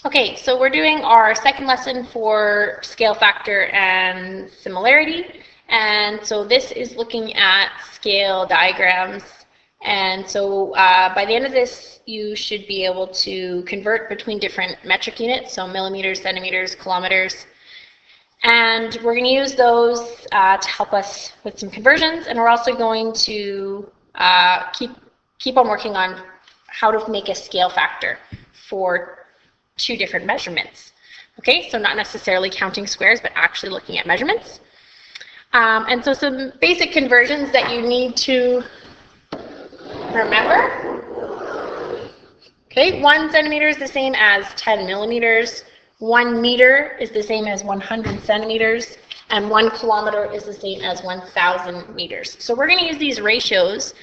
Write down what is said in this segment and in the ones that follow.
Okay, so we're doing our second lesson for scale factor and similarity. And so this is looking at scale diagrams. And so by the end of this, you should be able to convert between different metric units, so millimeters, centimeters, kilometers. And we're going to use those to help us with some conversions. And we're also going to keep on working on how to make a scale factor for two different measurements. Okay, so not necessarily counting squares, but actually looking at measurements. And so some basic conversions that you need to remember. Okay, 1 centimeter is the same as 10 millimeters. 1 meter is the same as 100 centimeters. And 1 kilometer is the same as 1,000 meters. So we're going to use these ratios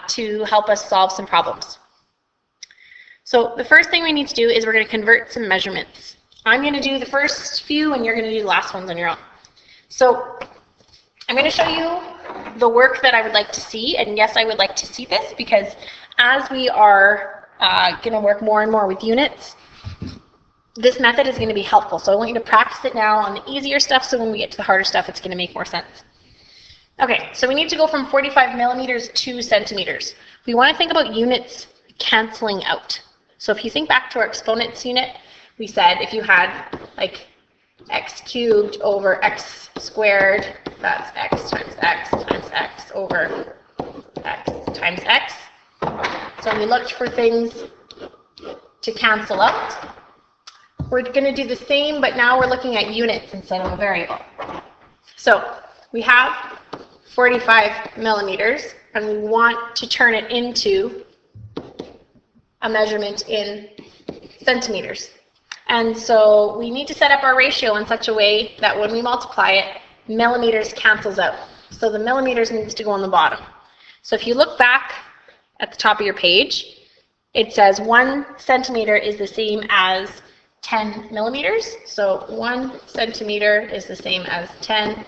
to help us solve some problems. So the first thing we need to do is we're going to convert some measurements. I'm going to do the first few and you're going to do the last ones on your own. So I'm going to show you the work that I would like to see, and yes, I would like to see this because as we are going to work more and more with units, this method is going to be helpful. So I want you to practice it now on the easier stuff so when we get to the harder stuff it's going to make more sense. Okay, so we need to go from 45 millimeters to centimeters. We want to think about units canceling out. So if you think back to our exponents unit, we said if you had like x cubed over x squared, that's x times x over x times x. So we looked for things to cancel out. We're going to do the same, but now we're looking at units instead of a variable. So we have 45 millimeters, and we want to turn it into a measurement in centimeters. And so we need to set up our ratio in such a way that when we multiply it, millimeters cancels out. So the millimeters needs to go on the bottom. So if you look back at the top of your page, it says 1 centimeter is the same as 10 millimeters. So 1 centimeter is the same as 10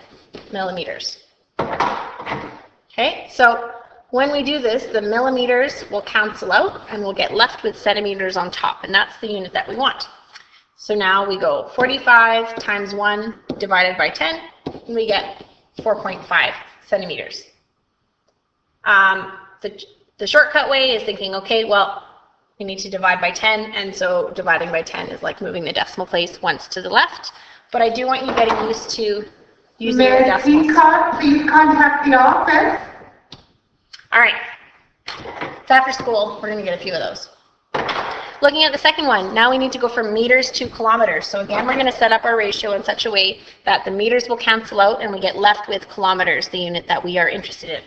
millimeters. Okay, so when we do this, the millimeters will cancel out and we'll get left with centimeters on top, and that's the unit that we want. So now we go 45 times 1 divided by 10, and we get 4.5 centimeters. The shortcut way is thinking, okay, well, we need to divide by 10, and so dividing by 10 is like moving the decimal place once to the left. But I do want you getting used to using the decimals. Please contact the office. All right, it's after school. We're going to get a few of those. Looking at the second one, now we need to go from meters to kilometers. So again, we're going to set up our ratio in such a way that the meters will cancel out and we get left with kilometers, the unit that we are interested in.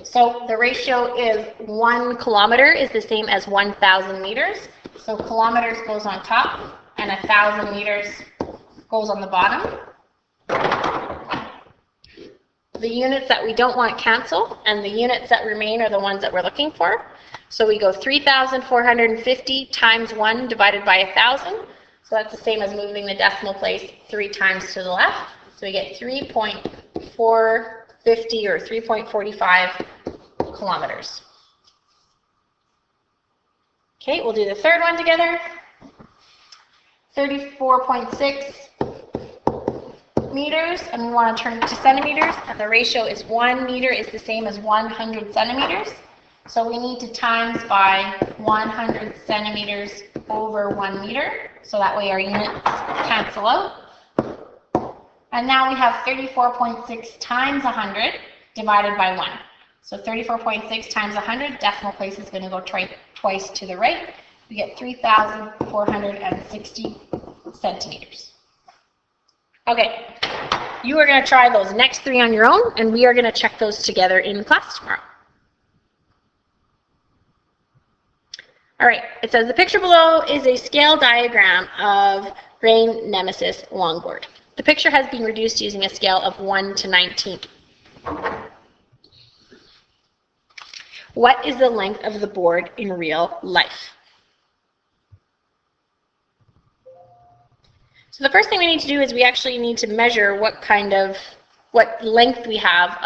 So the ratio is 1 kilometer is the same as 1,000 meters. So kilometers goes on top and 1,000 meters goes on the bottom. The units that we don't want cancel and the units that remain are the ones that we're looking for. So we go 3,450 times 1 divided by 1,000. So that's the same as moving the decimal place 3 times to the left. So we get 3.450 or 3.45 kilometers. Okay, we'll do the third one together. 34.6 meters, and we want to turn it to centimeters, and the ratio is 1 meter is the same as 100 centimeters. So we need to times by 100 centimeters over 1 meter, so that way our units cancel out. And now we have 34.6 times 100 divided by 1. So 34.6 times 100, decimal place is going to go twice to the right. We get 3,460 centimeters. Okay, you are going to try those next 3 on your own, and we are going to check those together in class tomorrow. All right, it says the picture below is a scale diagram of grain nemesis longboard. The picture has been reduced using a scale of 1 to 19. What is the length of the board in real life? So the first thing we need to do is we actually need to measure what length we have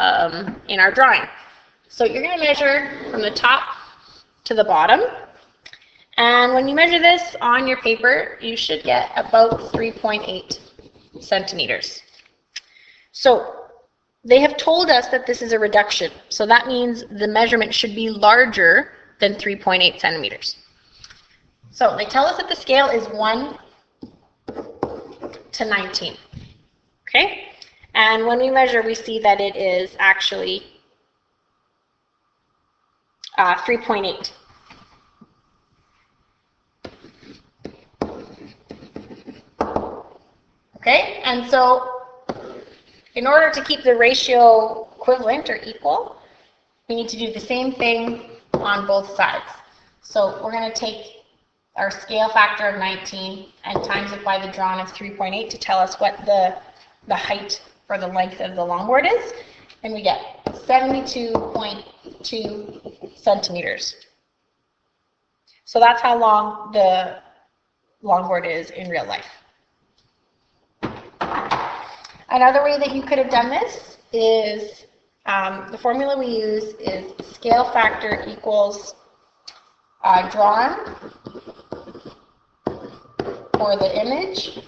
in our drawing. So you're going to measure from the top to the bottom. And when you measure this on your paper, you should get about 3.8 centimeters. So they have told us that this is a reduction. So that means the measurement should be larger than 3.8 centimeters. So they tell us that the scale is 1 to 19. Okay? And when we measure, we see that it is actually 3.8. Okay, and so in order to keep the ratio equivalent or equal, we need to do the same thing on both sides. So we're going to take our scale factor of 19 and times it by the drawn of 3.8 to tell us what the height or the length of the longboard is, and we get 72.2 centimeters. So that's how long the longboard is in real life. Another way that you could have done this is, the formula we use is scale factor equals drawn for the image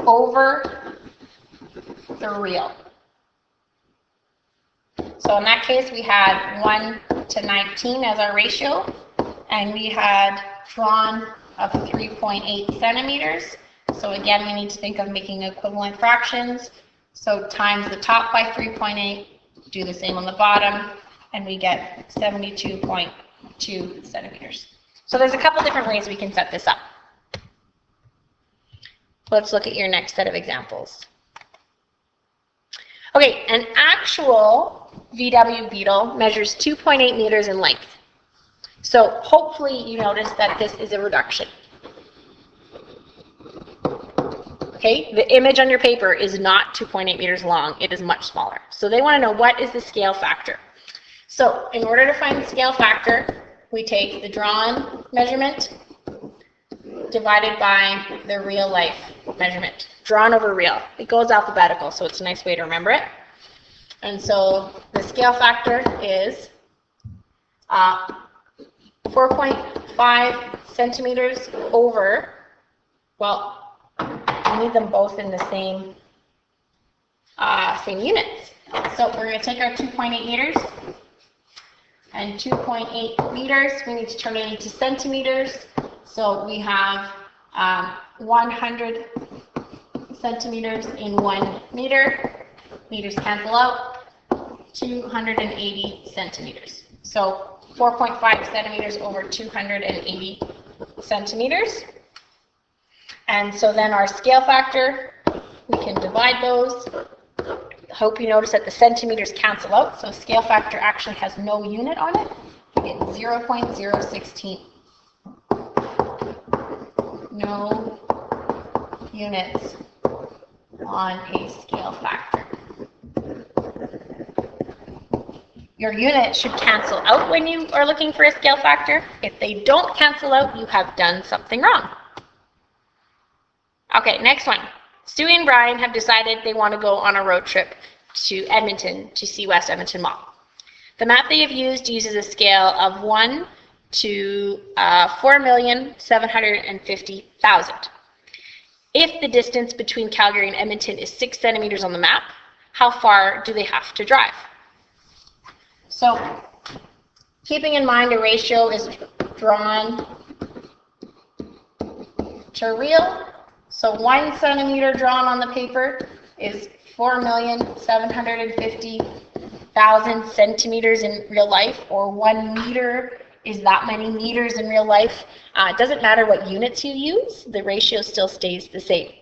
over the real. So in that case, we had 1 to 19 as our ratio, and we had drawn of 3.8 centimeters. So again, we need to think of making equivalent fractions. So times the top by 3.8, do the same on the bottom, and we get 72.2 centimeters. So there's a couple different ways we can set this up. Let's look at your next set of examples. Okay, an actual VW Beetle measures 2.8 meters in length. So hopefully you notice that this is a reduction. Okay, the image on your paper is not 2.8 meters long, it is much smaller. So they want to know what is the scale factor. So in order to find the scale factor, we take the drawn measurement divided by the real life measurement. Drawn over real. It goes alphabetical, so it's a nice way to remember it. And so the scale factor is 4.5 centimeters over, well, we need them both in the same units. So we're going to take our 2.8 meters, and 2.8 meters, we need to turn it into centimeters. So we have 100 centimeters in 1 meter. Meters cancel out. 280 centimeters. So 4.5 centimeters over 280 centimeters. And so then our scale factor, we can divide those. Hope you notice that the centimeters cancel out, so scale factor actually has no unit on it. We get 0.016. No units on a scale factor. Your unit should cancel out when you are looking for a scale factor. If they don't cancel out, you have done something wrong. Okay, next one. Stewie and Brian have decided they want to go on a road trip to Edmonton to see West Edmonton Mall. The map they have used uses a scale of 1 to 4,750,000. If the distance between Calgary and Edmonton is 6 centimeters on the map, how far do they have to drive? So, keeping in mind a ratio is drawn to real. So 1 centimeter drawn on the paper is 4,750,000 centimeters in real life, or 1 meter is that many meters in real life. It doesn't matter what units you use, the ratio still stays the same.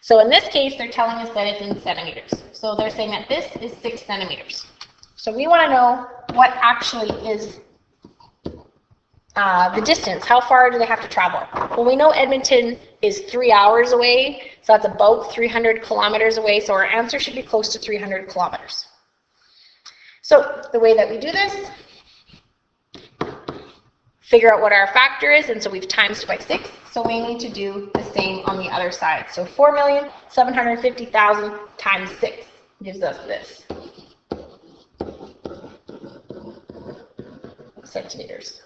So in this case, they're telling us that it's in centimeters. So they're saying that this is 6 centimeters. So we want to know what actually is the distance. How far do they have to travel? Well, we know Edmonton is 3 hours away, so that's about 300 kilometers away, so our answer should be close to 300 kilometers. So the way that we do this, figure out what our factor is, and so we've times by 6, so we need to do the same on the other side. So 4,750,000 times 6 gives us this. centimeters.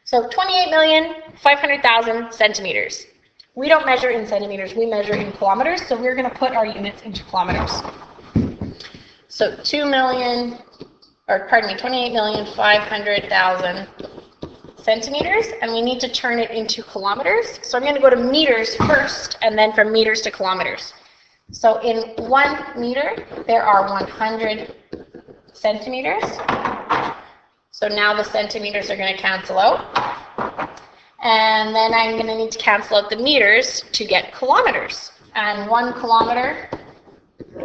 So 28,500,000 centimeters. We don't measure in centimeters, we measure in kilometers, so we're going to put our units into kilometers. So 28,500,000 centimeters, and we need to turn it into kilometers. So I'm going to go to meters first, and then from meters to kilometers. So in 1 meter, there are 100 centimeters. So now the centimeters are going to cancel out. And then I'm going to need to cancel out the meters to get kilometers. And 1 kilometer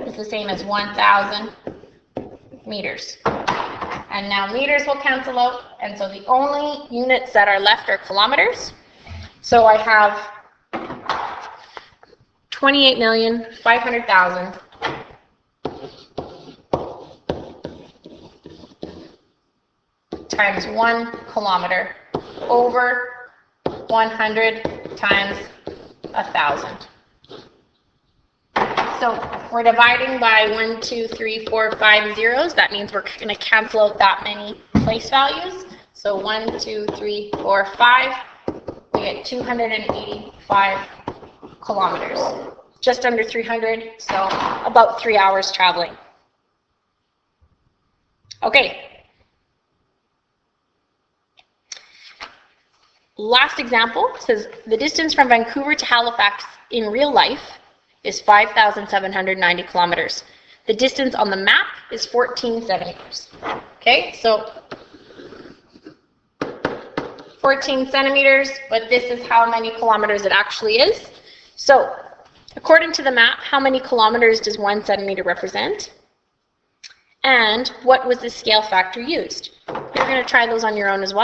is the same as 1,000 meters. And now meters will cancel out, and so the only units that are left are kilometers. So I have 28,500,000 times 1 kilometer over 100 times 1,000. So we're dividing by 1, 2, 3, 4, 5 zeros. That means we're going to cancel out that many place values. So 1, 2, 3, 4, 5. We get 285 kilometers. Just under 300, so about 3 hours traveling. Okay. Last example says the distance from Vancouver to Halifax in real life is 5,790 kilometers. The distance on the map is 14 centimeters. Okay, so 14 centimeters, but this is how many kilometers it actually is. So according to the map, how many kilometers does 1 centimeter represent? And what was the scale factor used? You're going to try those on your own as well.